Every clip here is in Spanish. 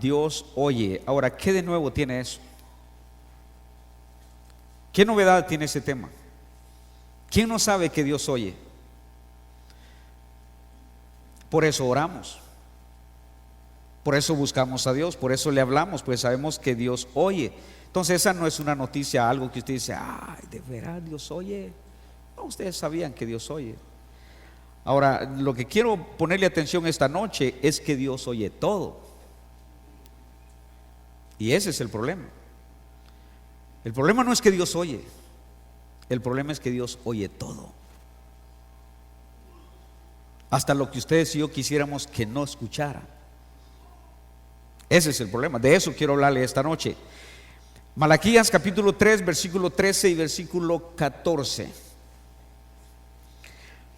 Dios oye. Ahora, ¿qué de nuevo tiene eso? ¿Qué novedad tiene ese tema? ¿Quién no sabe que Dios oye? Por eso oramos, por eso buscamos a Dios, por eso le hablamos, pues sabemos que Dios oye. Entonces esa no es una noticia, algo que usted dice, ay, de veras Dios oye. No, ustedes sabían que Dios oye. Ahora, lo que quiero ponerle atención esta noche es que Dios oye todo. Y ese es el problema. El problema no es que Dios oye, el problema es que Dios oye todo. Hasta lo que ustedes y yo quisiéramos que no escuchara. Ese es el problema. De eso quiero hablarle esta noche. Malaquías capítulo 3, versículo 13 y versículo 14.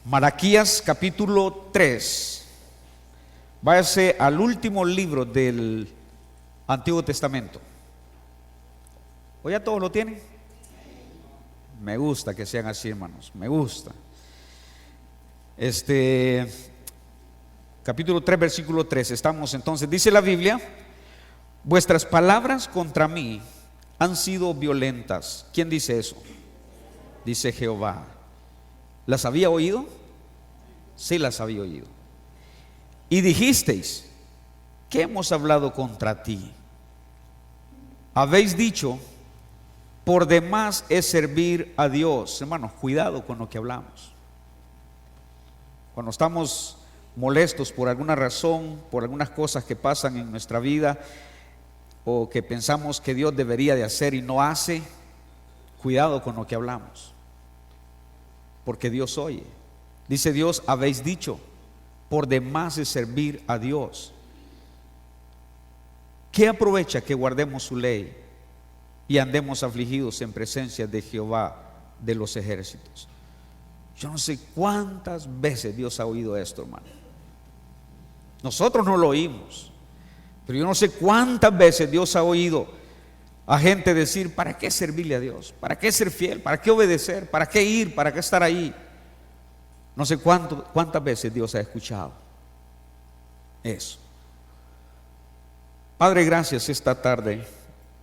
Malaquías capítulo 3. Váyase al último libro del Antiguo Testamento. ¿O ya todos lo tienen? Me gusta que sean así, hermanos. Me gusta. Capítulo 3, versículo 13. Estamos entonces, dice la Biblia: vuestras palabras contra mí han sido violentas. ¿Quién dice eso? Dice Jehová. ¿Las había oído? Sí, las había oído. Y dijisteis: ¿qué hemos hablado contra ti? Habéis dicho: por demás es servir a Dios. Hermanos, cuidado con lo que hablamos. Cuando estamos molestos por alguna razón, por algunas cosas que pasan en nuestra vida, o que pensamos que Dios debería de hacer y no hace, cuidado con lo que hablamos, porque Dios oye. Dice Dios: habéis dicho, por demás es servir a Dios. ¿Qué aprovecha que guardemos su ley y andemos afligidos en presencia de Jehová de los ejércitos? Yo no sé cuántas veces Dios ha oído esto, hermano. Nosotros no lo oímos, pero yo no sé cuántas veces Dios ha oído a gente decir: ¿para qué servirle a Dios? ¿Para qué ser fiel? ¿Para qué obedecer? ¿Para qué ir? ¿Para qué estar ahí? No sé cuántas veces Dios ha escuchado eso. Padre, gracias esta tarde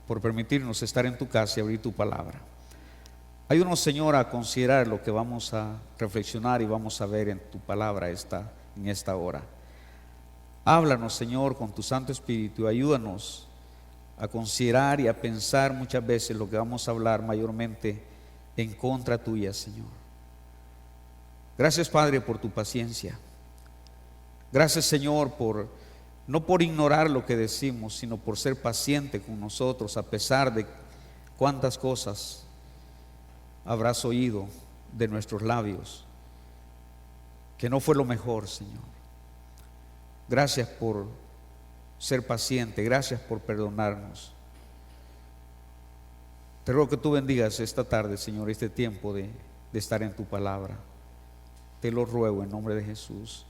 por permitirnos estar en tu casa y abrir tu palabra. Ayúdanos, Señor, a considerar lo que vamos a reflexionar y vamos a ver en tu palabra en esta hora. Háblanos, Señor, con tu Santo Espíritu. Ayúdanos a considerar y a pensar muchas veces lo que vamos a hablar, mayormente en contra tuya, Señor. Gracias, Padre, por tu paciencia. Gracias, Señor, no por ignorar lo que decimos, sino por ser paciente con nosotros, a pesar de cuántas cosas habrás oído de nuestros labios que no fue lo mejor, Señor. Gracias por ser paciente, gracias por perdonarnos. Te ruego que tú bendigas esta tarde, Señor, este tiempo de estar en tu palabra. Te lo ruego en nombre de Jesús.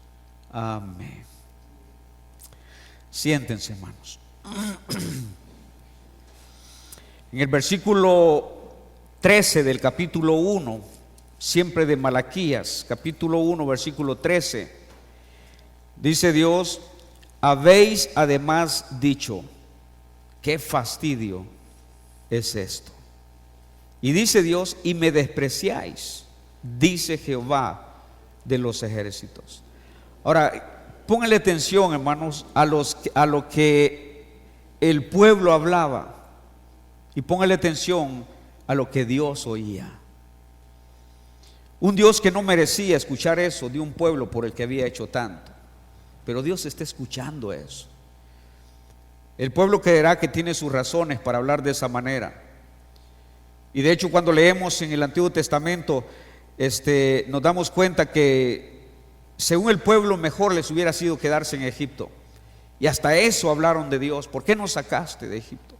Amén. Siéntense, hermanos. En el versículo 13 del capítulo 1, siempre de Malaquías, capítulo 1, versículo 13, dice Dios: habéis además dicho, qué fastidio es esto. Y dice Dios: y me despreciáis, dice Jehová de los ejércitos. Ahora, pónganle atención, hermanos, a lo que el pueblo hablaba, y pónganle atención a lo que Dios oía. Un Dios que no merecía escuchar eso de un pueblo por el que había hecho tanto, pero Dios está escuchando eso. El pueblo creerá que tiene sus razones para hablar de esa manera. Y de hecho, cuando leemos en el Antiguo Testamento, nos damos cuenta que según el pueblo mejor les hubiera sido quedarse en Egipto. Y hasta eso hablaron de Dios: ¿por qué nos sacaste de Egipto?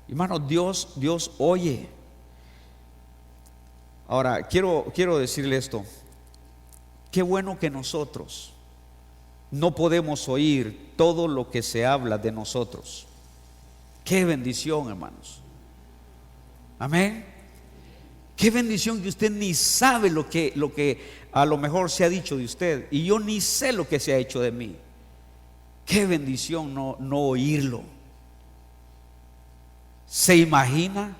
Hermano, Dios oye. Ahora, quiero decirle esto: qué bueno que nosotros no podemos oír todo lo que se habla de nosotros. Qué bendición, hermanos. Amén. Qué bendición que usted ni sabe lo que a lo mejor se ha dicho de usted, y yo ni sé lo que se ha hecho de mí. Qué bendición no oírlo. ¿Se imagina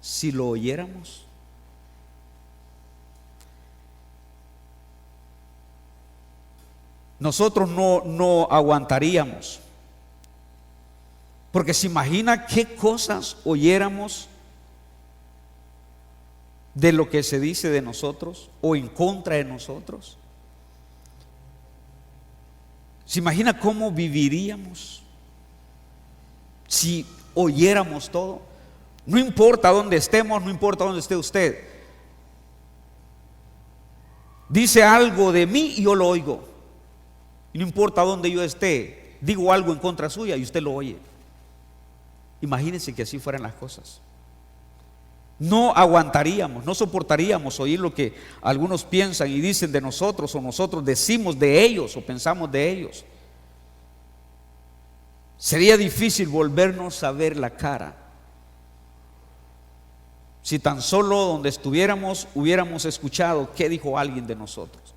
si lo oyéramos? Nosotros no aguantaríamos. Porque se imagina qué cosas oyéramos de lo que se dice de nosotros o en contra de nosotros. ¿Se imagina cómo viviríamos si oyéramos todo? No importa dónde estemos, no importa dónde esté usted. Dice algo de mí y yo lo oigo. Y no importa dónde yo esté, digo algo en contra suya y usted lo oye. Imagínense que así fueran las cosas. No aguantaríamos, no soportaríamos oír lo que algunos piensan y dicen de nosotros, o nosotros decimos de ellos o pensamos de ellos. Sería difícil volvernos a ver la cara si tan solo donde estuviéramos hubiéramos escuchado qué dijo alguien de nosotros,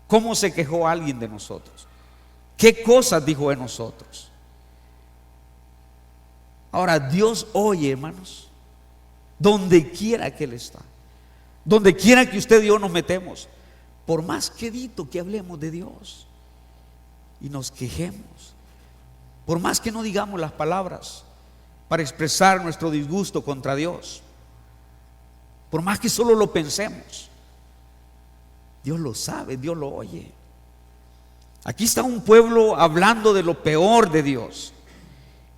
cómo se quejó alguien de nosotros, qué cosas dijo de nosotros. Ahora Dios oye, hermanos, donde quiera que Él está, donde quiera que usted y yo nos metemos. Por más quedito que hablemos de Dios y nos quejemos, por más que no digamos las palabras para expresar nuestro disgusto contra Dios, por más que solo lo pensemos, Dios lo sabe, Dios lo oye. Aquí está un pueblo hablando de lo peor de Dios,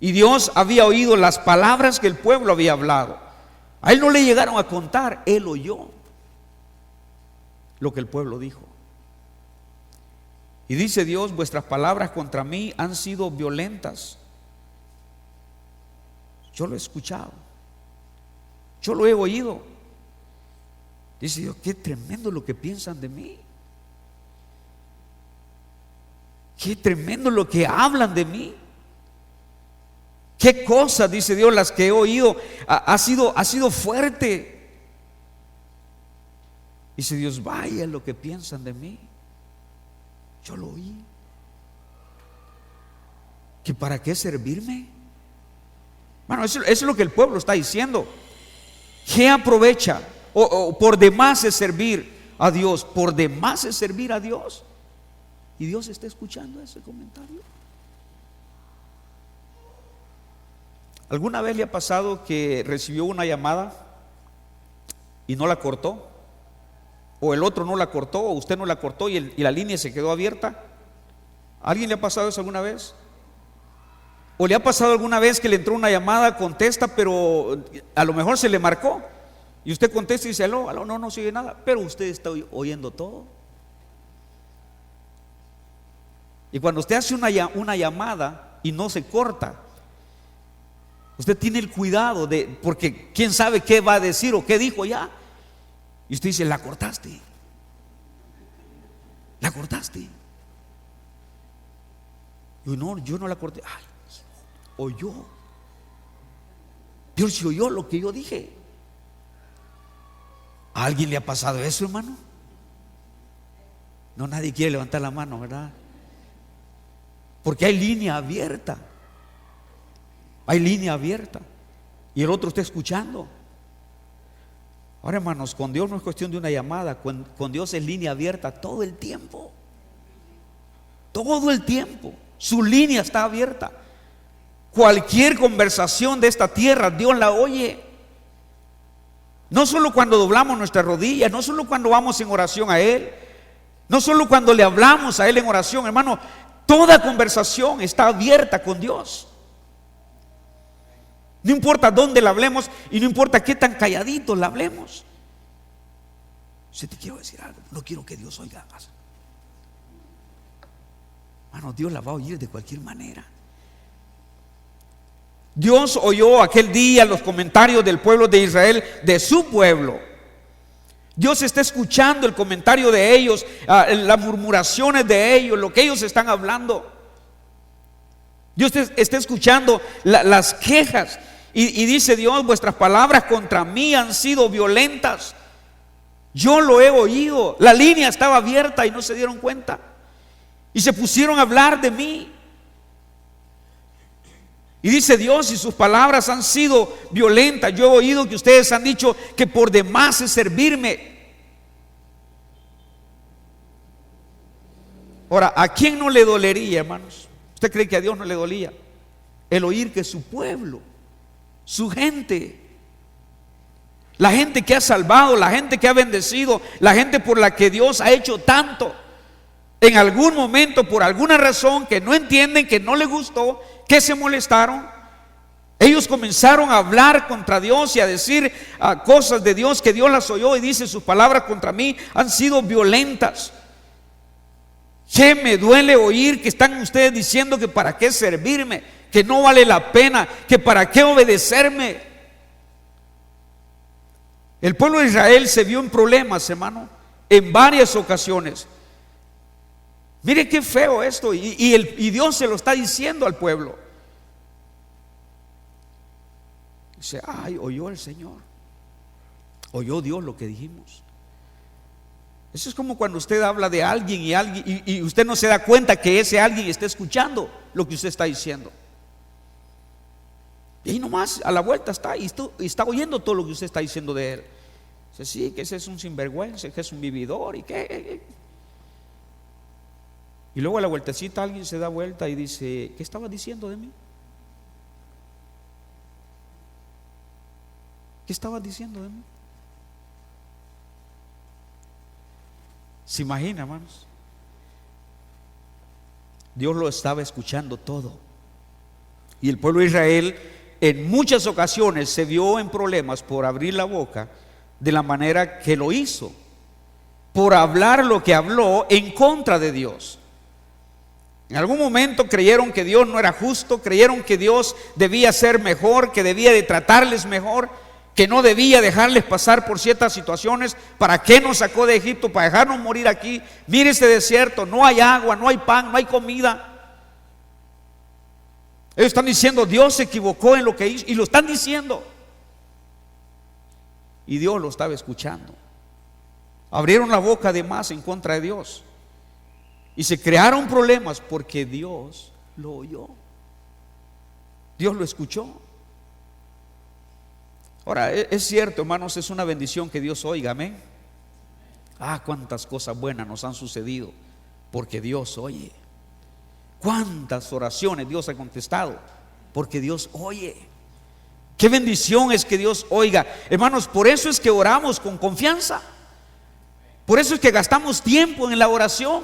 y Dios había oído las palabras que el pueblo había hablado. A Él no le llegaron a contar, Él oyó lo que el pueblo dijo. Y dice Dios: vuestras palabras contra mí han sido violentas. Yo lo he escuchado, yo lo he oído. Dice Dios: qué tremendo lo que piensan de mí, qué tremendo lo que hablan de mí. Qué cosas, dice Dios, las que he oído, ha sido fuerte. Dice Dios: vaya lo que piensan de mí. Yo lo oí. ¿Que para qué servirme? Bueno, eso es lo que el pueblo está diciendo. ¿Qué aprovecha? O por demás es servir a Dios. Por demás es servir a Dios. Y Dios está escuchando ese comentario. ¿Alguna vez le ha pasado que recibió una llamada y no la cortó? O el otro no la cortó, o usted no la cortó y la línea se quedó abierta. ¿A alguien le ha pasado eso alguna vez? ¿O le ha pasado alguna vez que le entró una llamada, contesta, pero a lo mejor se le marcó? Y usted contesta y dice: aló, aló, no sigue nada, pero usted está oyendo todo. Y cuando usted hace una llamada y no se corta, usted tiene el cuidado porque quién sabe qué va a decir o qué dijo ya. Y usted dice: la cortaste. La cortaste. Y no, yo no la corté. Ay, oyó. Dios sí oyó lo que yo dije. ¿A alguien le ha pasado eso, hermano? No, nadie quiere levantar la mano, ¿verdad? Porque hay línea abierta. Hay línea abierta y el otro está escuchando. Ahora, hermanos, con Dios no es cuestión de una llamada. Con Dios es línea abierta todo el tiempo. Todo el tiempo su línea está abierta. Cualquier conversación de esta tierra Dios la oye. No solo cuando doblamos nuestras rodillas, no solo cuando vamos en oración a Él, no solo cuando le hablamos a Él en oración, hermano. Toda conversación está abierta con Dios. No importa dónde la hablemos y no importa qué tan calladitos la hablemos. Si te quiero decir algo, no quiero que Dios oiga más. Hermano, Dios la va a oír de cualquier manera. Dios oyó aquel día los comentarios del pueblo de Israel, de su pueblo. Dios está escuchando el comentario de ellos, las murmuraciones de ellos, lo que ellos están hablando. Dios está escuchando las quejas. Y dice Dios: vuestras palabras contra mí han sido violentas. Yo lo he oído. La línea estaba abierta y no se dieron cuenta. y se pusieron a hablar de mí. Y dice Dios, y sus palabras han sido violentas. Yo he oído que ustedes han dicho que por demás es servirme. Ahora, ¿a quién no le dolería, hermanos? ¿Usted cree que a Dios no le dolía el oír que su pueblo, su gente, la gente que ha salvado, la gente que ha bendecido, la gente por la que Dios ha hecho tanto, en algún momento, por alguna razón que no entienden, que no les gustó, que se molestaron, ellos comenzaron a hablar contra Dios y a decir cosas de Dios que Dios las oyó, y dice: sus palabras contra mí han sido violentas? Que me duele oír que están ustedes diciendo que para qué servirme, que no vale la pena, que para qué obedecerme. El pueblo de Israel se vio en problemas, hermano, en varias ocasiones. Mire qué feo esto, y Dios se lo está diciendo al pueblo. Dice: ay, oyó el Señor, oyó Dios lo que dijimos. Eso es como cuando usted habla de alguien y usted no se da cuenta que ese alguien está escuchando lo que usted está diciendo. Y ahí nomás a la vuelta está y está oyendo todo lo que usted está diciendo de él. Dice: sí, que ese es un sinvergüenza, que es un vividor y que. Y luego a la vueltecita alguien se da vuelta y dice: ¿qué estaba diciendo de mí? ¿Qué estabas diciendo de mí? ¿Se imagina, hermanos? Dios lo estaba escuchando todo. Y el pueblo de Israel en muchas ocasiones se vio en problemas por abrir la boca de la manera que lo hizo, por hablar lo que habló en contra de Dios. En algún momento creyeron que Dios no era justo, creyeron que Dios debía ser mejor, que debía de tratarles mejor, que no debía dejarles pasar por ciertas situaciones. ¿Para qué nos sacó de Egipto? ¿Para dejarnos morir aquí? Mire este desierto, no hay agua, no hay pan, no hay comida. Ellos están diciendo: Dios se equivocó en lo que hizo, y lo están diciendo. Y Dios lo estaba escuchando. Abrieron la boca de más en contra de Dios y se crearon problemas porque Dios lo oyó, Dios lo escuchó. Ahora, es cierto, hermanos, es una bendición que Dios oiga, amén. Cuántas cosas buenas nos han sucedido porque Dios oye. Cuántas oraciones Dios ha contestado porque Dios oye. Qué bendición es que Dios oiga, hermanos. Por eso es que oramos con confianza. Por eso es que gastamos tiempo en la oración.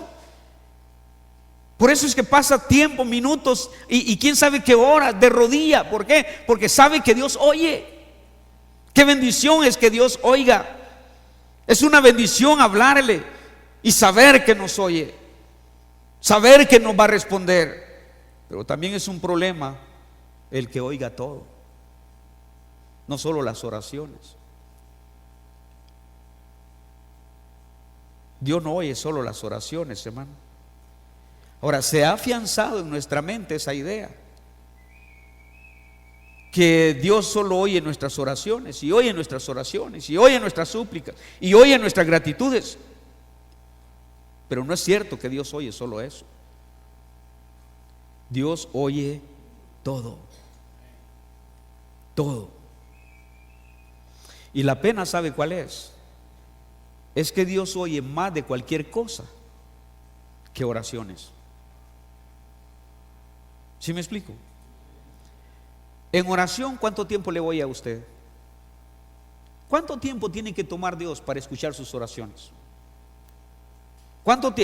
Por eso es que pasa tiempo, minutos y quién sabe qué horas de rodilla. ¿Por qué? Porque sabe que Dios oye. Qué bendición es que Dios oiga. Es una bendición hablarle y saber que nos oye, saber que nos va a responder. Pero también es un problema el que oiga todo, no solo las oraciones. Dios no oye solo las oraciones, hermano. Ahora, se ha afianzado en nuestra mente esa idea que Dios solo oye nuestras oraciones, y oye nuestras oraciones, y oye nuestras súplicas, y oye nuestras gratitudes. Pero no es cierto que Dios oye solo eso. Dios oye todo, todo. Y la pena, ¿sabe cuál es? Es que Dios oye más de cualquier cosa que oraciones. ¿Sí me explico? En oración, ¿cuánto tiempo le voy a usted? ¿Cuánto tiempo tiene que tomar Dios para escuchar sus oraciones?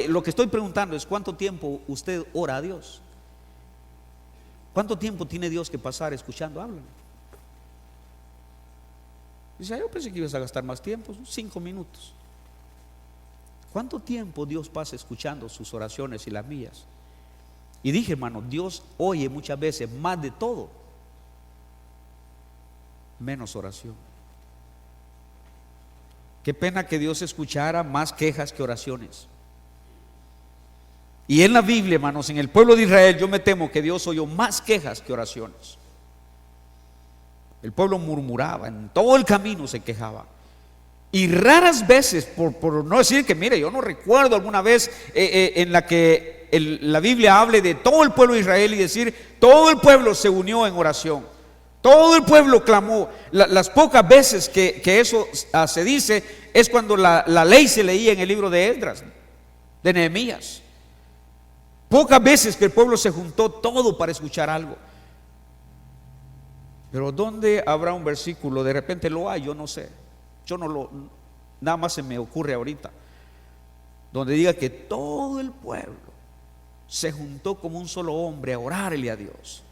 Lo que estoy preguntando es: ¿cuánto tiempo usted ora a Dios? ¿Cuánto tiempo tiene Dios que pasar escuchando? Háblame. Dice: yo pensé que ibas a gastar más tiempo, 5 minutos. ¿Cuánto tiempo Dios pasa escuchando sus oraciones y las mías? Y dije, hermano, Dios oye muchas veces más de todo, menos oración. Qué pena que Dios escuchara más quejas que oraciones. Y en la Biblia, hermanos, en el pueblo de Israel, yo me temo que Dios oyó más quejas que oraciones. El pueblo murmuraba, en todo el camino se quejaba. Y raras veces, por no decir que, mire, yo no recuerdo alguna vez en la que la Biblia hable de todo el pueblo de Israel y decir, todo el pueblo se unió en oración. Todo el pueblo clamó. Las pocas veces que eso se dice es cuando la ley se leía en el libro de Esdras, de Nehemías. Pocas veces que el pueblo se juntó todo para escuchar algo. Pero ¿dónde habrá un versículo? De repente lo hay, yo no sé. Nada más se me ocurre ahorita. Donde diga que todo el pueblo se juntó como un solo hombre a orarle a Dios.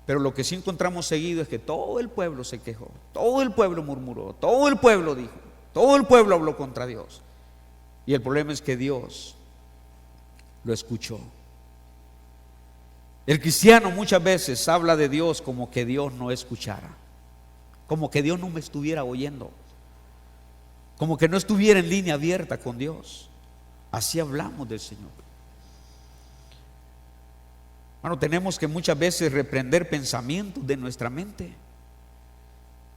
Pero lo que sí encontramos seguido es que todo el pueblo se quejó, todo el pueblo murmuró, todo el pueblo dijo, todo el pueblo habló contra Dios. Y el problema es que Dios lo escuchó. El cristiano muchas veces habla de Dios como que Dios no escuchara, como que Dios no me estuviera oyendo, como que no estuviera en línea abierta con Dios. Así hablamos del Señor. Bueno, tenemos que muchas veces reprender pensamientos de nuestra mente,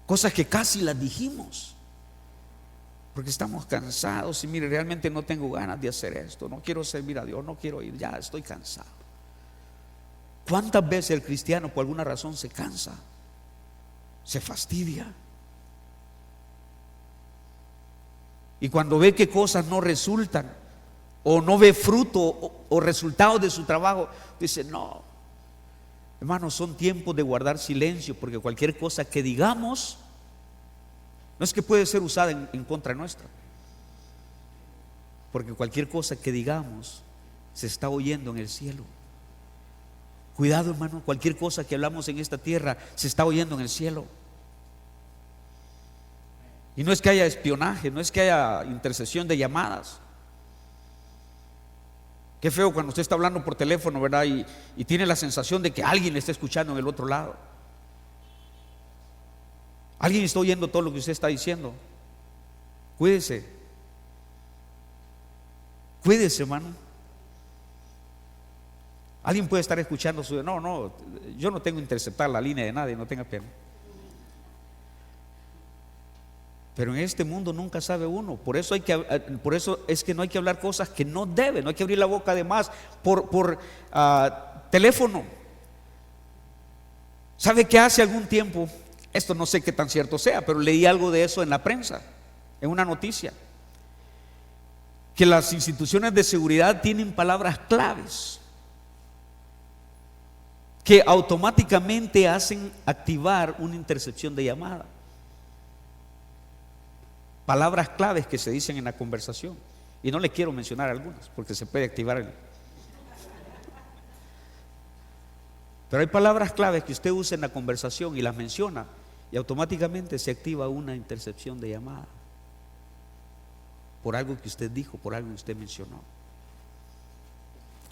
cosas que casi las dijimos, porque estamos cansados y mire, realmente no tengo ganas de hacer esto, no quiero servir a Dios, no quiero ir, ya estoy cansado. ¿Cuántas veces el cristiano por alguna razón se cansa, se fastidia? Y cuando ve que cosas no resultan o no ve fruto o resultados de su trabajo, dice, no, hermanos, son tiempos de guardar silencio, porque cualquier cosa que digamos no es que puede ser usada en contra nuestra, porque cualquier cosa que digamos se está oyendo en el cielo. Cuidado, hermano, cualquier cosa que hablamos en esta tierra se está oyendo en el cielo. Y no es que haya espionaje, no es que haya intercesión de llamadas. Qué feo cuando usted está hablando por teléfono, ¿verdad? Y tiene la sensación de que alguien le está escuchando en el otro lado. Alguien está oyendo todo lo que usted está diciendo. Cuídese. Cuídese, hermano. Alguien puede estar escuchando su... No, yo no tengo que interceptar la línea de nadie, no tenga pena. Pero en este mundo nunca sabe uno. Por eso es que no hay que hablar cosas que no deben. No hay que abrir la boca de más por teléfono. ¿Sabe que hace algún tiempo? Esto no sé qué tan cierto sea, pero leí algo de eso en la prensa, en una noticia, que las instituciones de seguridad tienen palabras claves que automáticamente hacen activar una intercepción de llamada. Palabras claves que se dicen en la conversación. Y no le quiero mencionar algunas porque se puede activar Pero hay palabras claves que usted usa en la conversación y las menciona y automáticamente se activa una intercepción de llamada por algo que usted dijo, por algo que usted mencionó.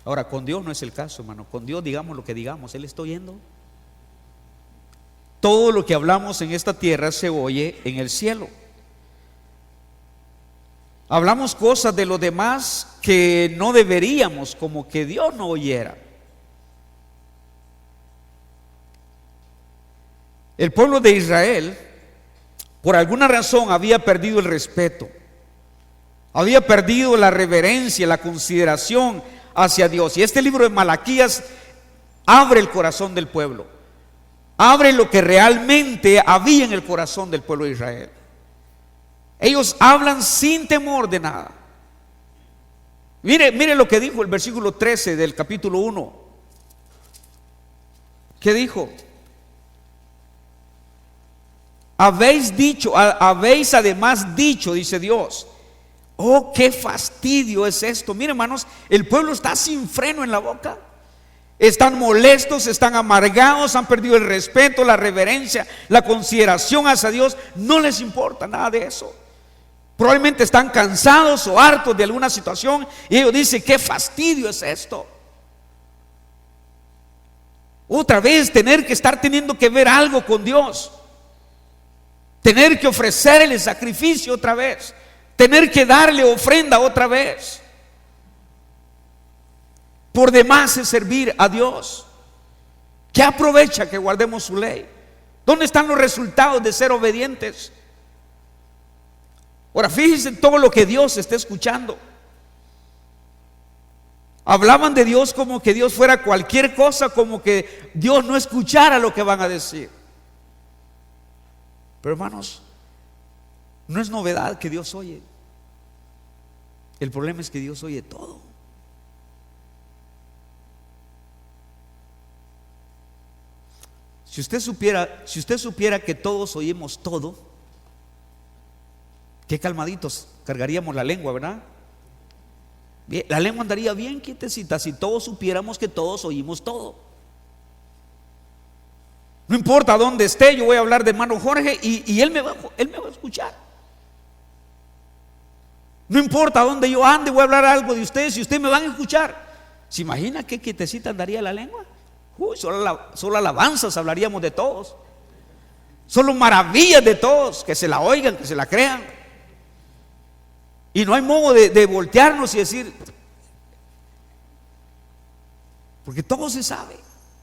Ahora, con Dios no es el caso, hermano. Con Dios digamos lo que digamos, Él está oyendo. Todo lo que hablamos en esta tierra se oye en el cielo. Hablamos cosas de los demás que no deberíamos, como que Dios no oyera. El pueblo de Israel, por alguna razón, había perdido el respeto, había perdido la reverencia, la consideración hacia Dios. Y este libro de Malaquías abre el corazón del pueblo, abre lo que realmente había en el corazón del pueblo de Israel. Ellos hablan sin temor de nada. Mire lo que dijo el versículo 13 del capítulo 1. ¿Qué dijo? Habéis además dicho, dice Dios, oh, qué fastidio es esto. Mire, hermanos, el pueblo está sin freno en la boca. Están molestos, están amargados, han perdido el respeto, la reverencia, la consideración hacia Dios. No les importa nada de eso. Probablemente están cansados o hartos de alguna situación y ellos dicen, qué fastidio es esto. Otra vez tener que estar teniendo que ver algo con Dios, tener que ofrecerle sacrificio otra vez, tener que darle ofrenda otra vez. Por demás es servir a Dios. ¿Qué aprovecha que guardemos su ley? ¿Dónde están los resultados de ser obedientes? Ahora fíjense en todo lo que Dios está escuchando. Hablaban de Dios como que Dios fuera cualquier cosa, como que Dios no escuchara lo que van a decir. Pero hermanos, no es novedad que Dios oye. El problema es que Dios oye todo. Si usted supiera que todos oímos todo, qué calmaditos cargaríamos la lengua, ¿verdad? La lengua andaría bien quietecita si todos supiéramos que todos oímos todo. No importa dónde esté, yo voy a hablar de hermano Jorge y él me va a escuchar. No importa dónde yo ande, voy a hablar algo de ustedes y ustedes me van a escuchar. ¿Se imagina qué quietecita andaría la lengua? Solo alabanzas hablaríamos de todos. Solo maravillas de todos, que se la oigan, que se la crean. Y no hay modo de voltearnos y decir, porque todo se sabe,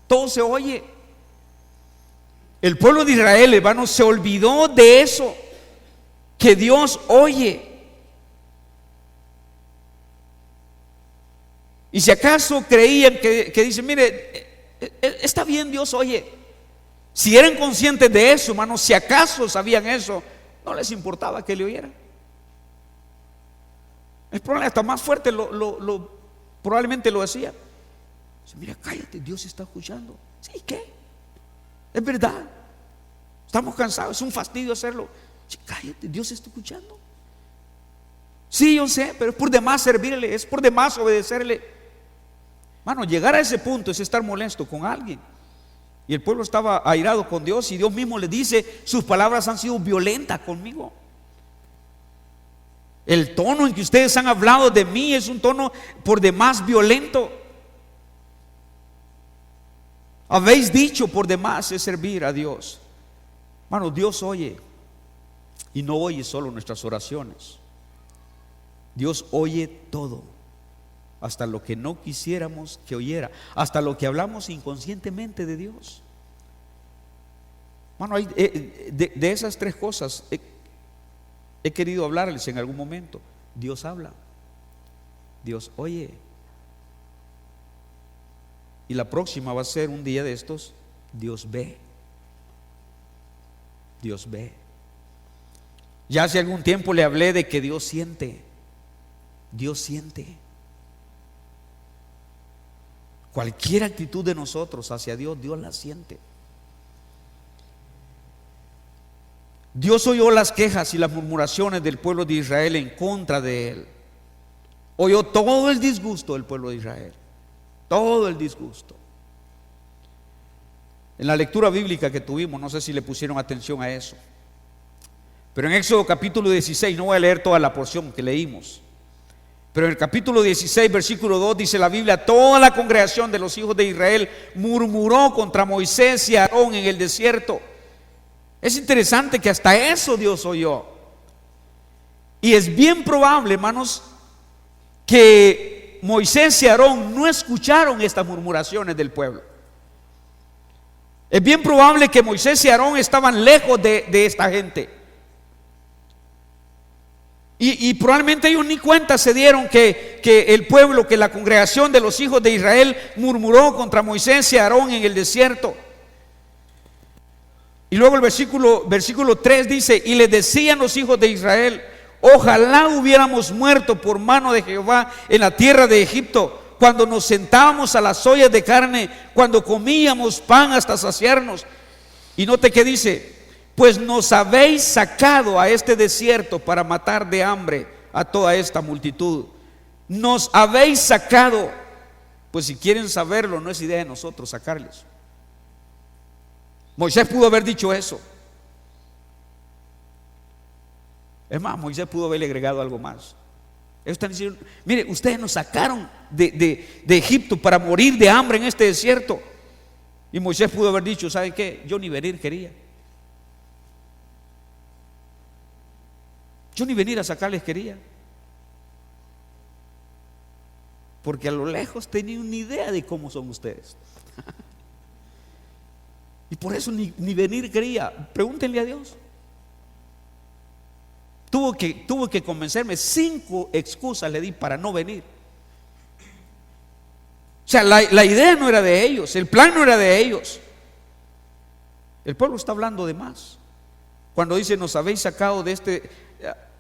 todo se oye. El pueblo de Israel, hermanos, se olvidó de eso, que Dios oye. Y si acaso creían que dicen, mire, está bien, Dios oye. Si eran conscientes de eso, hermanos, si acaso sabían eso, no les importaba que le oyeran. El problema está más fuerte, probablemente lo decía. Mira, cállate, Dios está escuchando. ¿Sí qué? Es verdad. Estamos cansados, es un fastidio hacerlo. Sí, cállate, Dios está escuchando. Sí, yo sé, pero es por demás servirle, es por demás obedecerle. Mano, llegar a ese punto es estar molesto con alguien. Y el pueblo estaba airado con Dios y Dios mismo le dice, sus palabras han sido violentas conmigo. El tono en que ustedes han hablado de mí es un tono por demás violento. Habéis dicho por demás es servir a Dios. Hermano, Dios oye y no oye solo nuestras oraciones. Dios oye todo, hasta lo que no quisiéramos que oyera, hasta lo que hablamos inconscientemente de Dios. Hermano, de esas tres cosas he querido hablarles en algún momento. Dios habla, Dios oye, y la próxima va a ser un día de estos, Dios ve. Dios ve. Ya hace algún tiempo le hablé de que Dios siente. Dios siente. Cualquier actitud de nosotros hacia Dios, Dios la siente. Dios oyó las quejas y las murmuraciones del pueblo de Israel en contra de él. Oyó todo el disgusto del pueblo de Israel. Todo el disgusto. En la lectura bíblica que tuvimos, no sé si le pusieron atención a eso, pero en Éxodo capítulo 16, no voy a leer toda la porción que leímos, pero en el capítulo 16, versículo 2 dice la Biblia: toda la congregación de los hijos de Israel murmuró contra Moisés y Aarón en el desierto. Es interesante que hasta eso Dios oyó. Y es bien probable, hermanos, que Moisés y Aarón no escucharon estas murmuraciones del pueblo. Es bien probable que Moisés y Aarón estaban lejos de esta gente. Y probablemente ellos ni cuenta se dieron que el pueblo, que la congregación de los hijos de Israel murmuró contra Moisés y Aarón en el desierto. Y luego el versículo 3 dice: y le decían los hijos de Israel: ojalá hubiéramos muerto por mano de Jehová en la tierra de Egipto, cuando nos sentábamos a las ollas de carne, cuando comíamos pan hasta saciarnos. Y note que dice: pues nos habéis sacado a este desierto para matar de hambre a toda esta multitud. Nos habéis sacado. Pues si quieren saberlo, no es idea de nosotros sacarles. Moisés pudo haber dicho eso. Es más, Moisés pudo haberle agregado algo más. Ellos están diciendo: mire, ustedes nos sacaron de Egipto para morir de hambre en este desierto. Y Moisés pudo haber dicho: ¿saben qué? Yo ni venir quería. Yo ni venir a sacarles quería. Porque a lo lejos tenía una idea de cómo son ustedes. Y por eso ni venir quería. Pregúntenle a Dios. Tuvo que convencerme. 5 excusas le di para no venir. O sea, la idea no era de ellos, el plan no era de ellos. El pueblo está hablando de más. Cuando dice, nos habéis sacado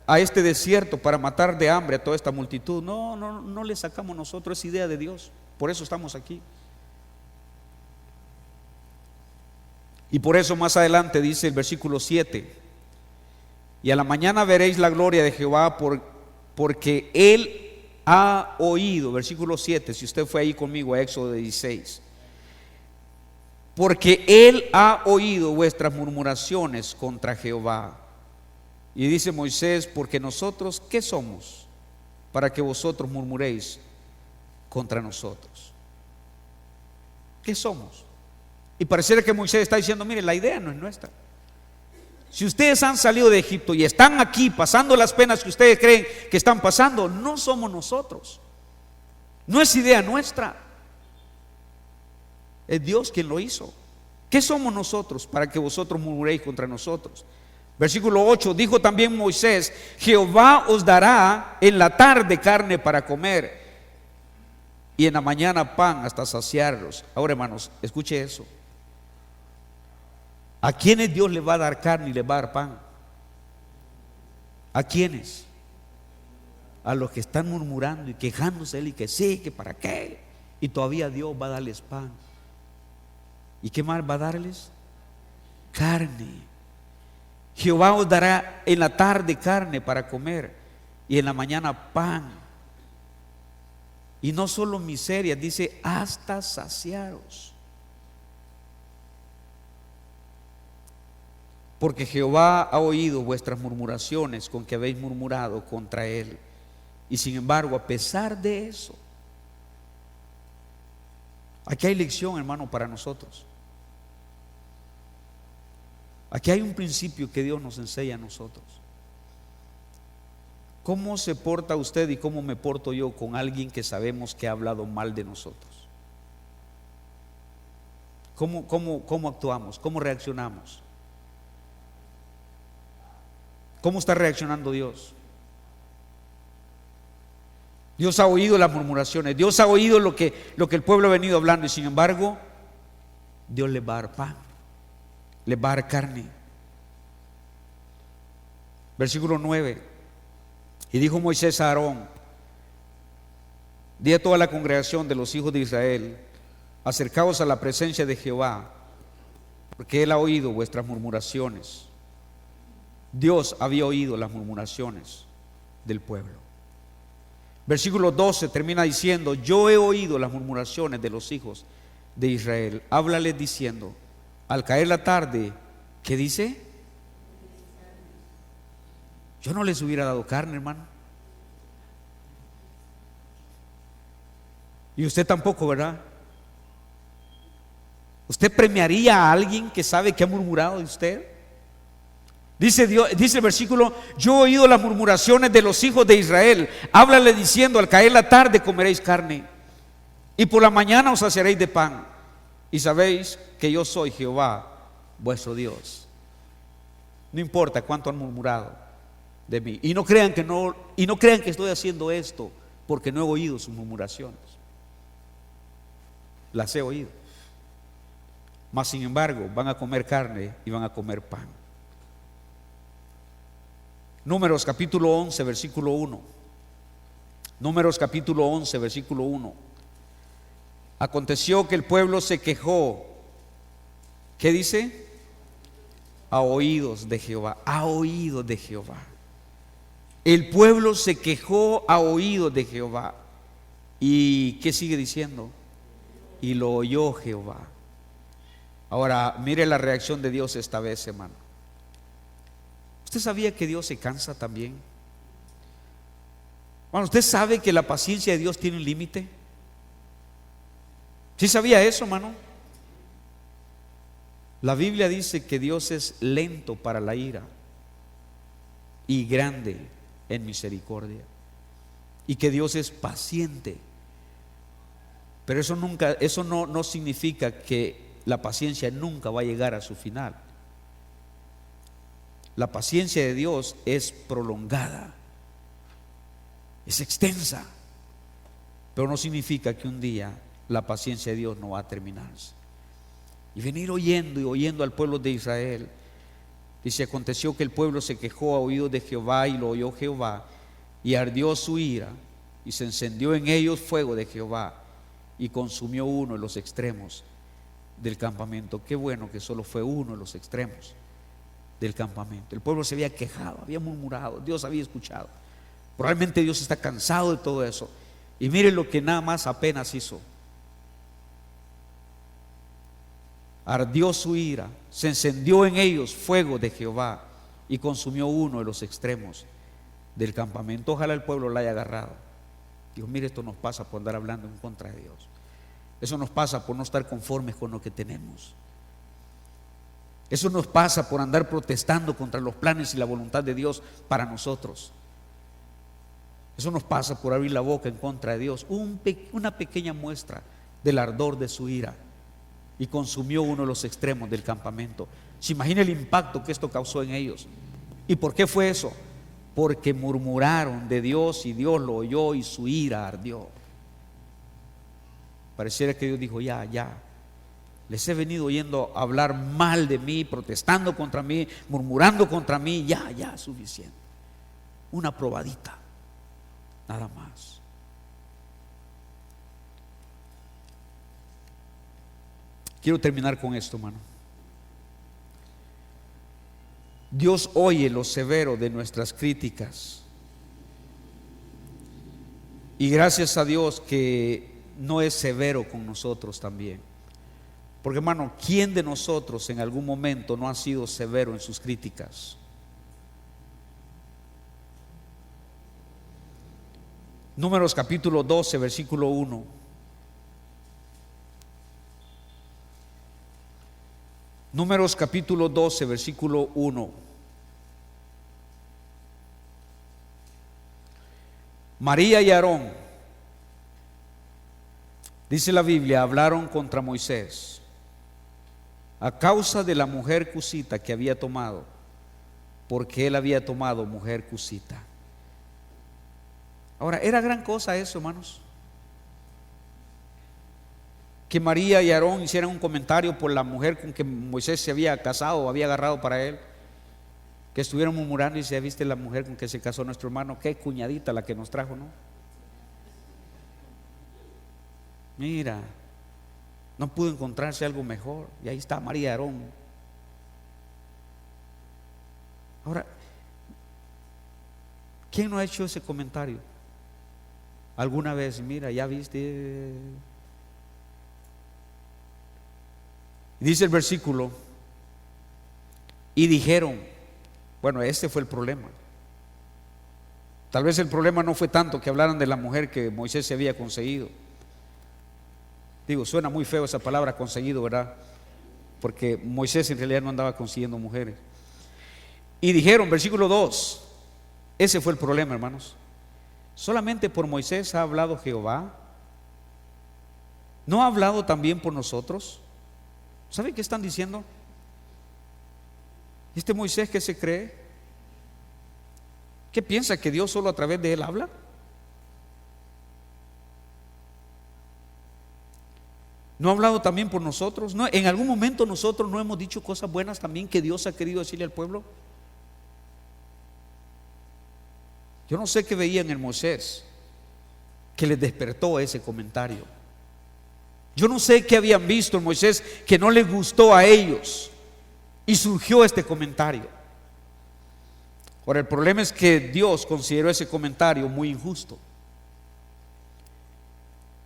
a este desierto para matar de hambre a toda esta multitud. No le sacamos nosotros, es idea de Dios. Por eso estamos aquí. Y por eso más adelante dice el versículo 7: y a la mañana veréis la gloria de Jehová, porque Él ha oído. Versículo 7, si usted fue ahí conmigo a Éxodo 16. Porque Él ha oído vuestras murmuraciones contra Jehová. Y dice Moisés, porque nosotros, ¿qué somos para que vosotros murmuréis contra nosotros? ¿Qué somos? Y pareciera que Moisés está diciendo, mire, la idea no es nuestra. Si ustedes han salido de Egipto y están aquí pasando las penas que ustedes creen que están pasando, no somos nosotros. No es idea nuestra. Es Dios quien lo hizo. ¿Qué somos nosotros para que vosotros murmuréis contra nosotros? Versículo 8, dijo también Moisés, Jehová os dará en la tarde carne para comer y en la mañana pan hasta saciarlos. Ahora, hermanos, escuche eso. ¿A quiénes Dios le va a dar carne y le va a dar pan? ¿A quiénes? A los que están murmurando y quejándose él y que sí, que para qué. Y todavía Dios va a darles pan. ¿Y qué más va a darles? Carne. Jehová os dará en la tarde carne para comer y en la mañana pan. Y no solo miserias, dice hasta saciaros. Porque Jehová ha oído vuestras murmuraciones con que habéis murmurado contra Él. Y sin embargo, a pesar de eso, aquí hay lección, hermano, para nosotros. Aquí hay un principio que Dios nos enseña a nosotros. ¿Cómo se porta usted y cómo me porto yo con alguien que sabemos que ha hablado mal de nosotros? ¿Cómo actuamos? ¿Cómo reaccionamos? ¿Cómo está reaccionando Dios? Dios ha oído las murmuraciones, Dios ha oído lo que el pueblo ha venido hablando, y sin embargo, Dios les va a dar pan, les va a dar carne. Versículo 9: y dijo Moisés a Aarón, di a toda la congregación de los hijos de Israel, acercaos a la presencia de Jehová, porque Él ha oído vuestras murmuraciones. Dios había oído las murmuraciones del pueblo. Versículo 12 termina diciendo, yo he oído las murmuraciones de los hijos de Israel. Háblales diciendo, al caer la tarde, ¿qué dice? Yo no les hubiera dado carne, hermano. Y usted tampoco, ¿verdad? ¿Usted premiaría a alguien que sabe que ha murmurado de usted? Dice el versículo, yo he oído las murmuraciones de los hijos de Israel. Háblale diciendo, al caer la tarde comeréis carne, y por la mañana os saciaréis de pan, y sabéis que yo soy Jehová, vuestro Dios. No importa cuánto han murmurado de mí. Y no crean que estoy haciendo esto porque no he oído sus murmuraciones. Las he oído. Mas sin embargo, van a comer carne y van a comer pan. Números capítulo 11, versículo 1. Números capítulo 11, versículo 1. Aconteció que el pueblo se quejó. ¿Qué dice? A oídos de Jehová. A oídos de Jehová. El pueblo se quejó a oídos de Jehová. ¿Y qué sigue diciendo? Y lo oyó Jehová. Ahora, mire la reacción de Dios esta vez, hermano. ¿Usted sabía que Dios se cansa también? Bueno, ¿usted sabe que la paciencia de Dios tiene un límite? ¿Sí sabía eso, hermano? La Biblia dice que Dios es lento para la ira y grande en misericordia, y que Dios es paciente. Pero eso no significa que la paciencia nunca va a llegar a su final. La paciencia de Dios es prolongada, es extensa, pero no significa que un día la paciencia de Dios no va a terminarse. Y venir oyendo y oyendo al pueblo de Israel. Dice: aconteció que el pueblo se quejó a oídos de Jehová, y lo oyó Jehová, y ardió su ira, y se encendió en ellos fuego de Jehová, y consumió uno de los extremos del campamento. Qué bueno que solo fue uno de los extremos del campamento. El pueblo se había quejado, había murmurado, Dios había escuchado. Probablemente Dios está cansado de todo eso. Y miren lo que nada más apenas hizo: ardió su ira, se encendió en ellos fuego de Jehová, y consumió uno de los extremos del campamento. Ojalá el pueblo la haya agarrado. Dios, mire, esto nos pasa por andar hablando en contra de Dios. Eso nos pasa por no estar conformes con lo que tenemos. Eso nos pasa por andar protestando contra los planes y la voluntad de Dios para nosotros. Eso nos pasa por abrir la boca en contra de Dios. Una pequeña muestra del ardor de su ira, y consumió uno de los extremos del campamento. Se imagina el impacto que esto causó en ellos. ¿Y por qué fue eso? Porque murmuraron de Dios, y Dios lo oyó y su ira ardió. Pareciera que Dios dijo: ya, les he venido oyendo hablar mal de mí, protestando contra mí, murmurando contra mí, ya, suficiente. Una probadita, nada más. Quiero terminar con esto, hermano. Dios oye lo severo de nuestras críticas, y gracias a Dios que no es severo con nosotros también. Porque, hermano, ¿quién de nosotros en algún momento no ha sido severo en sus críticas? Números capítulo 12, versículo 1. Números capítulo 12, versículo 1. María y Aarón, dice la Biblia, hablaron contra Moisés a causa de la mujer cusita que había tomado, porque él había tomado mujer cusita. Ahora, ¿era gran cosa eso, hermanos? Que María y Aarón hicieran un comentario por la mujer con que Moisés se había casado o había agarrado para él, que estuvieron murmurando y decían: ¿viste la mujer con que se casó nuestro hermano? Qué cuñadita la que nos trajo, ¿no? Mira, no pudo encontrarse algo mejor, y ahí está María y Aarón. Ahora, ¿quién no ha hecho ese comentario alguna vez? Mira, ya viste. Dice el versículo: y dijeron, bueno, este fue el problema. Tal vez el problema no fue tanto que hablaran de la mujer que Moisés se había conseguido. Digo, suena muy feo esa palabra conseguido, ¿verdad? Porque Moisés en realidad no andaba consiguiendo mujeres. Y dijeron, versículo 2, ese fue el problema, hermanos. ¿Solamente por Moisés ha hablado Jehová? ¿No ha hablado también por nosotros? ¿Saben qué están diciendo? ¿Este Moisés qué se cree? ¿Qué piensa, que Dios solo a través de él habla? ¿No ha hablado también por nosotros? ¿No? ¿En algún momento nosotros no hemos dicho cosas buenas también que Dios ha querido decirle al pueblo? Yo no sé qué veían en Moisés que les despertó ese comentario. Yo no sé qué habían visto en Moisés que no les gustó a ellos, y surgió este comentario. Ahora, el problema es que Dios consideró ese comentario muy injusto.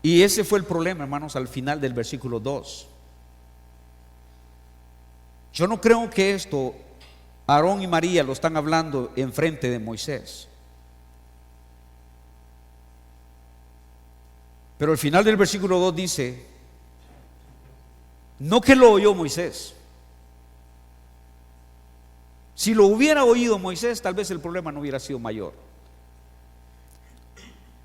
Y ese fue el problema, hermanos, al final del versículo 2. Yo no creo que esto Aarón y María lo están hablando en frente de Moisés. Pero al final del versículo 2 dice: no que lo oyó Moisés. Si lo hubiera oído Moisés, tal vez el problema no hubiera sido mayor.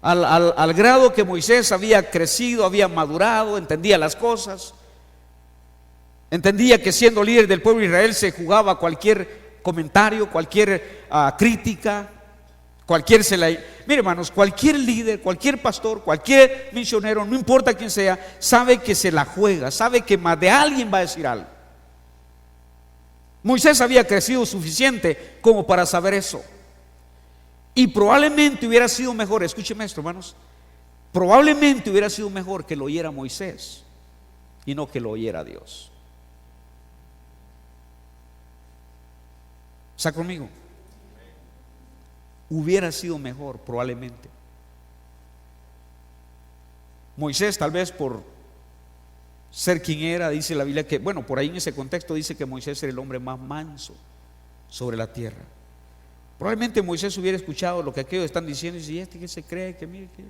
Al grado que Moisés había crecido, había madurado, entendía las cosas, entendía que siendo líder del pueblo de Israel se jugaba cualquier comentario, cualquier crítica, cualquier Mire, hermanos, cualquier líder, cualquier pastor, cualquier misionero, no importa quién sea, sabe que se la juega, sabe que más de alguien va a decir algo. Moisés había crecido suficiente como para saber eso. Y probablemente hubiera sido mejor, escúcheme esto, hermanos, probablemente hubiera sido mejor que lo oyera Moisés y no que lo oyera Dios. ¿Está conmigo? Hubiera sido mejor, probablemente. Moisés, tal vez por ser quien era, dice la Biblia que, bueno, por ahí en ese contexto dice que Moisés era el hombre más manso sobre la tierra. Probablemente Moisés hubiera escuchado lo que aquellos están diciendo y dice, ¿y este qué se cree? Que mire, que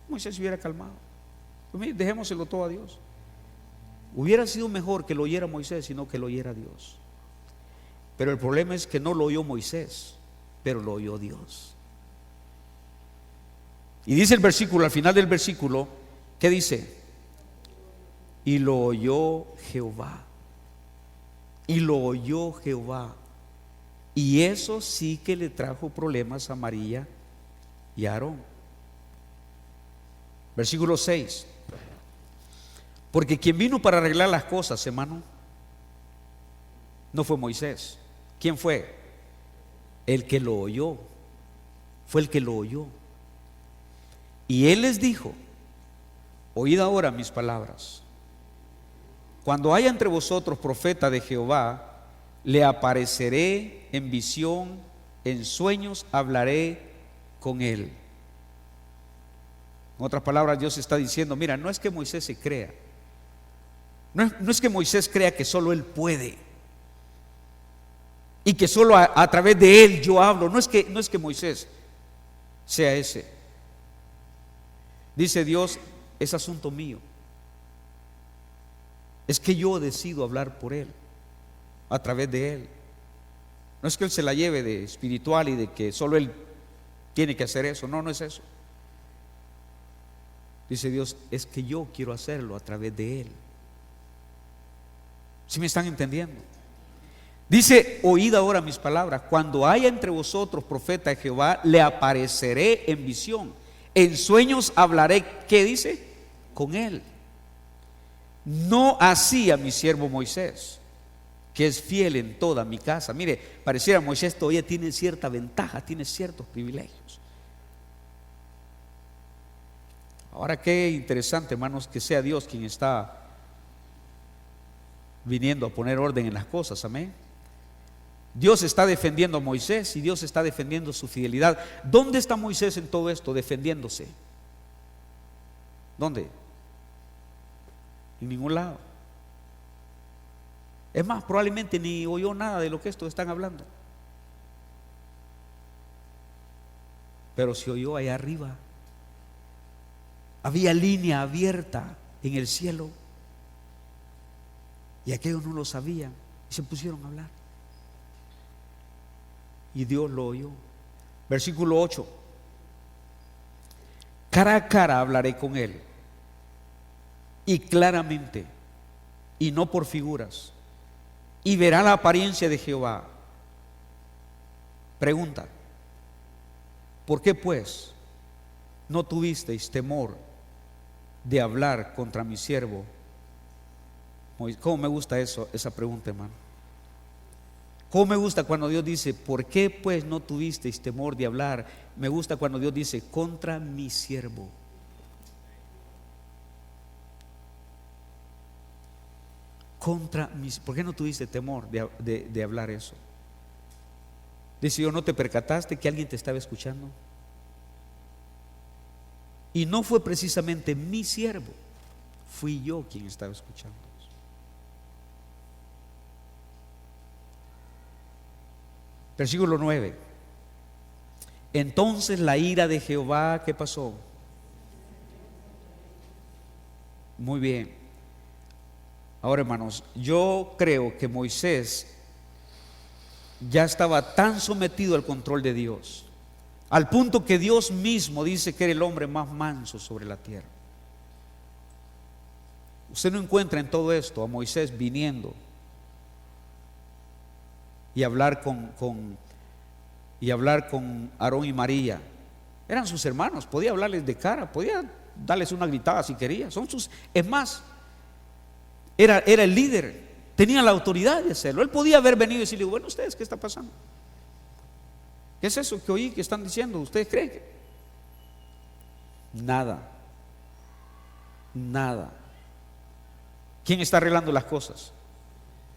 Moisés se hubiera calmado. Pues mire, dejémoselo todo a Dios. Hubiera sido mejor que lo oyera Moisés, sino que lo oyera Dios. Pero el problema es que no lo oyó Moisés, pero lo oyó Dios. Y dice el versículo, al final del versículo, ¿qué dice? Y lo oyó Jehová. Y lo oyó Jehová. Y eso sí que le trajo problemas a María y a Aarón. Versículo 6. Porque quien vino para arreglar las cosas, hermano, no fue Moisés. ¿Quién fue? El que lo oyó. Fue el que lo oyó. Y él les dijo: oíd ahora mis palabras. Cuando haya entre vosotros profeta de Jehová, le apareceré en visión, en sueños hablaré con él. En otras palabras, Dios está diciendo: mira, no es que Moisés se crea, no es que Moisés crea que solo él puede y que solo a través de él yo hablo. No es que Moisés sea ese. Dice Dios: es asunto mío. Es que yo decido hablar por él, a través de él. No es que él se la lleve de espiritual y de que solo él tiene que hacer eso. No, no es eso. Dice Dios: es que yo quiero hacerlo a través de él. ¿Sí me están entendiendo? Dice: oíd ahora mis palabras. Cuando haya entre vosotros profeta de Jehová, le apareceré en visión, en sueños hablaré. ¿Qué dice? Con él. No así a mi siervo Moisés, que es fiel en toda mi casa. Mire, pareciera Moisés todavía tiene cierta ventaja, tiene ciertos privilegios. Ahora qué interesante, hermanos, que sea Dios quien está viniendo a poner orden en las cosas. Amén. Dios está defendiendo a Moisés y Dios está defendiendo su fidelidad. ¿Dónde está Moisés en todo esto? Defendiéndose. ¿Dónde? En ningún lado. Es más, probablemente ni oyó nada de lo que estos están hablando. Pero se oyó allá arriba. Había línea abierta en el cielo. Y aquellos no lo sabían y se pusieron a hablar. Y Dios lo oyó. Versículo 8. Cara a cara hablaré con él, y claramente, y no por figuras, y verá la apariencia de Jehová. Pregunta: ¿por qué pues no tuvisteis temor de hablar contra mi siervo? ¿Cómo me gusta esa pregunta, hermano? ¿Cómo me gusta cuando Dios dice: ¿por qué pues no tuvisteis temor de hablar? Me gusta cuando Dios dice: contra mi siervo. ¿Por qué no tuviste temor de hablar eso? Dice: ¿yo no te percataste que alguien te estaba escuchando? Y no fue precisamente mi siervo, fui yo quien estaba escuchando. Versículo 9. Entonces la ira de Jehová, ¿qué pasó? Muy bien. Ahora, hermanos, yo creo que Moisés ya estaba tan sometido al control de Dios, al punto que Dios mismo dice que era el hombre más manso sobre la tierra. Usted no encuentra en todo esto a Moisés viniendo y hablar con Aarón y María Eran sus hermanos, podía hablarles de cara, podía darles una gritada si quería. Es más, era el líder, tenía la autoridad de hacerlo. Él podía haber venido y decirle: bueno, ustedes, ¿qué está pasando? ¿Qué es eso que oí que están diciendo? ¿Ustedes creen que? Nada. ¿Quién está arreglando las cosas?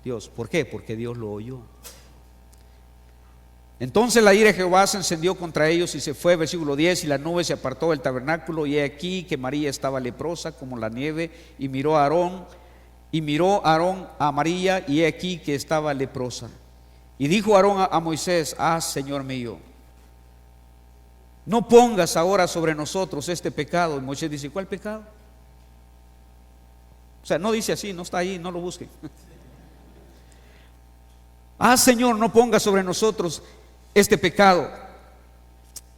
Dios. ¿Por qué? Porque Dios lo oyó. Entonces la ira de Jehová se encendió contra ellos y se fue, versículo 10, y la nube se apartó del tabernáculo, y he aquí que María estaba leprosa como la nieve, y miró Aarón a María, y he aquí que estaba leprosa. Y dijo Aarón a Moisés: Señor mío, no pongas ahora sobre nosotros este pecado. Y Moisés dice: ¿cuál pecado? O sea, no dice así, no está ahí, no lo busquen. Señor, no pongas sobre nosotros este pecado.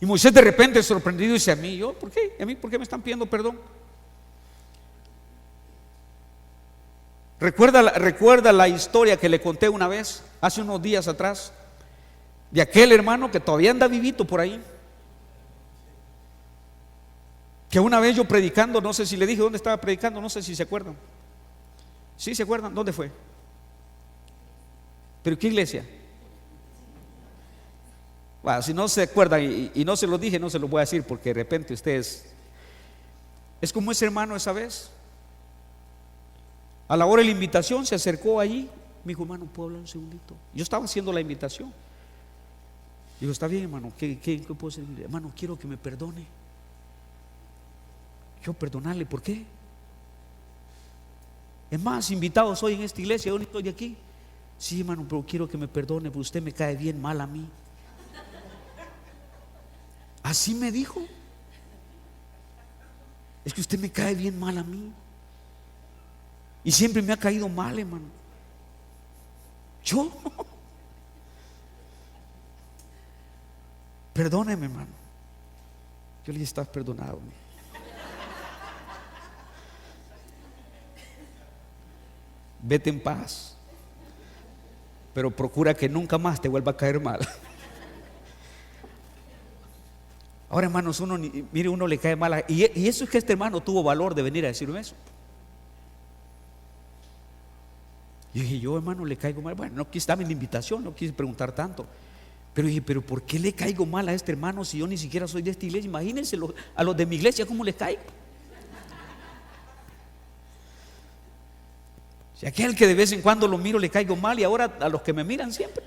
Y Moisés de repente sorprendido dice: ¿por qué? ¿A mí por qué me están pidiendo perdón? Recuerda la historia que le conté una vez, hace unos días atrás, de aquel hermano que todavía anda vivito por ahí, que una vez yo predicando, no sé si le dije dónde estaba predicando, no sé si se acuerdan. ¿Sí se acuerdan? ¿Dónde fue? ¿Pero qué iglesia? Bueno, si no se acuerdan y no se lo dije, no se lo voy a decir, porque de repente ustedes... Es como ese hermano esa vez. A la hora de la invitación se acercó allí. Me dijo: hermano, ¿puedo hablar un segundito? Yo estaba haciendo la invitación. Digo: está bien, hermano, ¿qué puedo hacer? Hermano, quiero que me perdone. Yo perdonarle, ¿por qué? Es más, invitado soy en esta iglesia, yo no estoy aquí. Sí, hermano, pero quiero que me perdone, porque usted me cae bien mal a mí. Así me dijo: es que usted me cae bien mal a mí, y siempre me ha caído mal, hermano. Yo perdóneme, hermano. Yo le dije: estás perdonado. Vete en paz, pero procura que nunca más te vuelva a caer mal. Ahora, hermanos, uno le cae mal y eso es que este hermano tuvo valor de venir a decirme eso. Y dije: yo, hermano, le caigo mal. Bueno, no quise darme la invitación, no quise preguntar tanto, pero dije: pero ¿por qué le caigo mal a este hermano si yo ni siquiera soy de esta iglesia? Imagínense a los de mi iglesia cómo les caigo. Si aquel que de vez en cuando lo miro le caigo mal, y ahora a los que me miran siempre.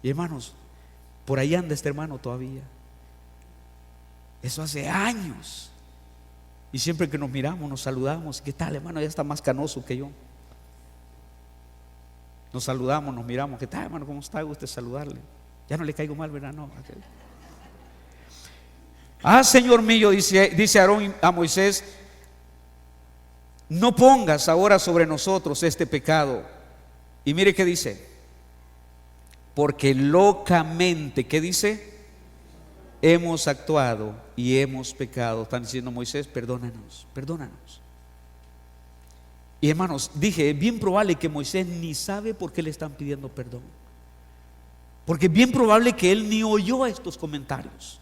Y hermanos, por ahí anda este hermano todavía. Eso hace años. Y siempre que nos miramos, nos saludamos. ¿Qué tal, hermano? Ya está más canoso que yo. Nos saludamos, nos miramos. ¿Qué tal, hermano? ¿Cómo está? Guste saludarle. Ya no le caigo mal, ¿verdad? No. Señor mío, dice Aarón a Moisés: no pongas ahora sobre nosotros este pecado. Y mire qué dice: porque locamente, ¿qué dice? Hemos actuado y hemos pecado. Están diciendo: Moisés, perdónanos. Y hermanos, dije, es bien probable que Moisés ni sabe por qué le están pidiendo perdón, porque es bien probable que él ni oyó estos comentarios.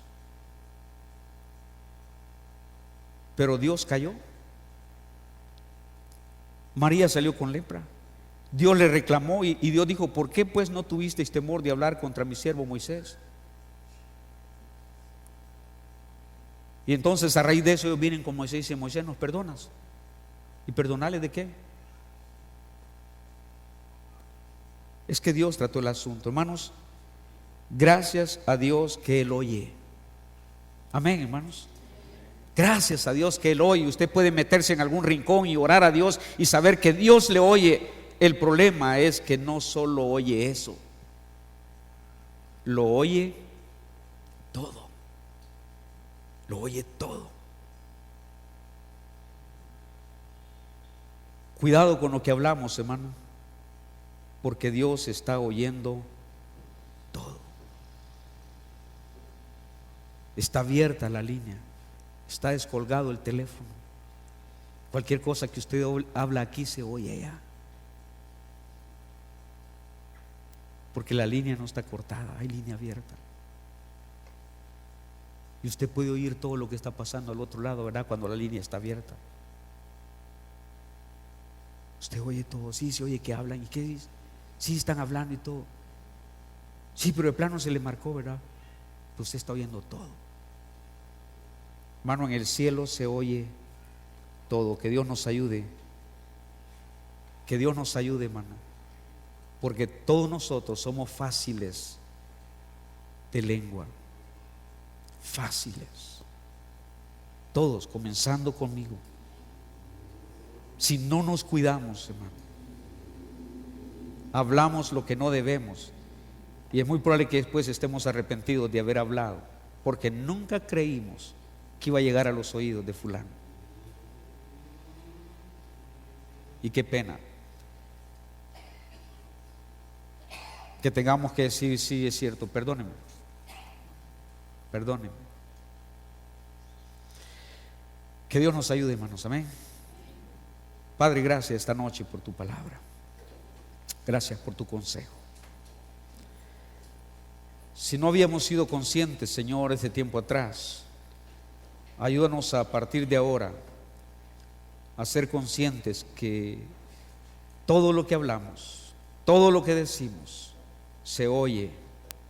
Pero Dios cayó. María salió con lepra. Dios le reclamó y Dios dijo: ¿por qué pues no tuvisteis temor de hablar contra mi siervo Moisés? Y entonces a raíz de eso ellos vienen con Moisés y dicen: Moisés, ¿nos perdonas? ¿Y perdonarle de qué? Es que Dios trató el asunto, hermanos. Gracias a Dios que Él oye. Amén, hermanos. Gracias a Dios que Él oye. Usted puede meterse en algún rincón y orar a Dios y saber que Dios le oye. El problema es que no solo oye eso, lo oye todo. Lo oye todo. Cuidado con lo que hablamos, hermano, porque Dios está oyendo todo. Está abierta la línea, está descolgado el teléfono. Cualquier cosa que usted habla aquí se oye allá, porque la línea no está cortada, hay línea abierta. Y usted puede oír todo lo que está pasando al otro lado, ¿verdad? Cuando la línea está abierta. Usted oye todo, sí, se oye que hablan. ¿Y qué dice? Sí, están hablando y todo. Sí, pero de plano se le marcó, ¿verdad? Pero usted está oyendo todo. Hermano, en el cielo se oye todo. Que Dios nos ayude. Que Dios nos ayude, hermano. Porque todos nosotros somos fáciles de lengua. Fáciles. Todos, comenzando conmigo. Si no nos cuidamos, hermano, hablamos lo que no debemos. Y es muy probable que después estemos arrepentidos de haber hablado, porque nunca creímos que iba a llegar a los oídos de fulano. Y qué pena que tengamos que decir, sí, es cierto, perdónenme, perdónenme. Que Dios nos ayude, hermanos, amén. Padre, gracias esta noche por tu palabra. Gracias por tu consejo. Si no habíamos sido conscientes, Señor, ese tiempo atrás, ayúdanos a partir de ahora a ser conscientes que todo lo que hablamos, todo lo que decimos, se oye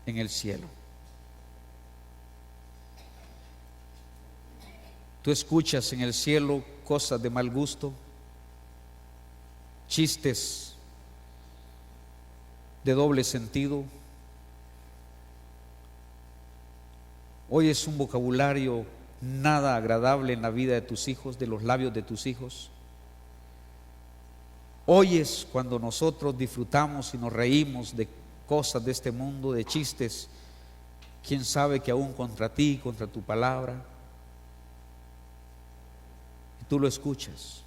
en el cielo. Tú escuchas en el cielo cosas de mal gusto, chistes de doble sentido. Oyes un vocabulario nada agradable en la vida de tus hijos, de los labios de tus hijos. Oyes cuando nosotros disfrutamos y nos reímos de cosas de este mundo, de chistes, quién sabe que aún contra ti, contra tu palabra, y tú lo escuchas.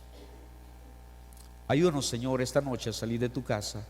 Ayúdanos, Señor, esta noche a salir de tu casa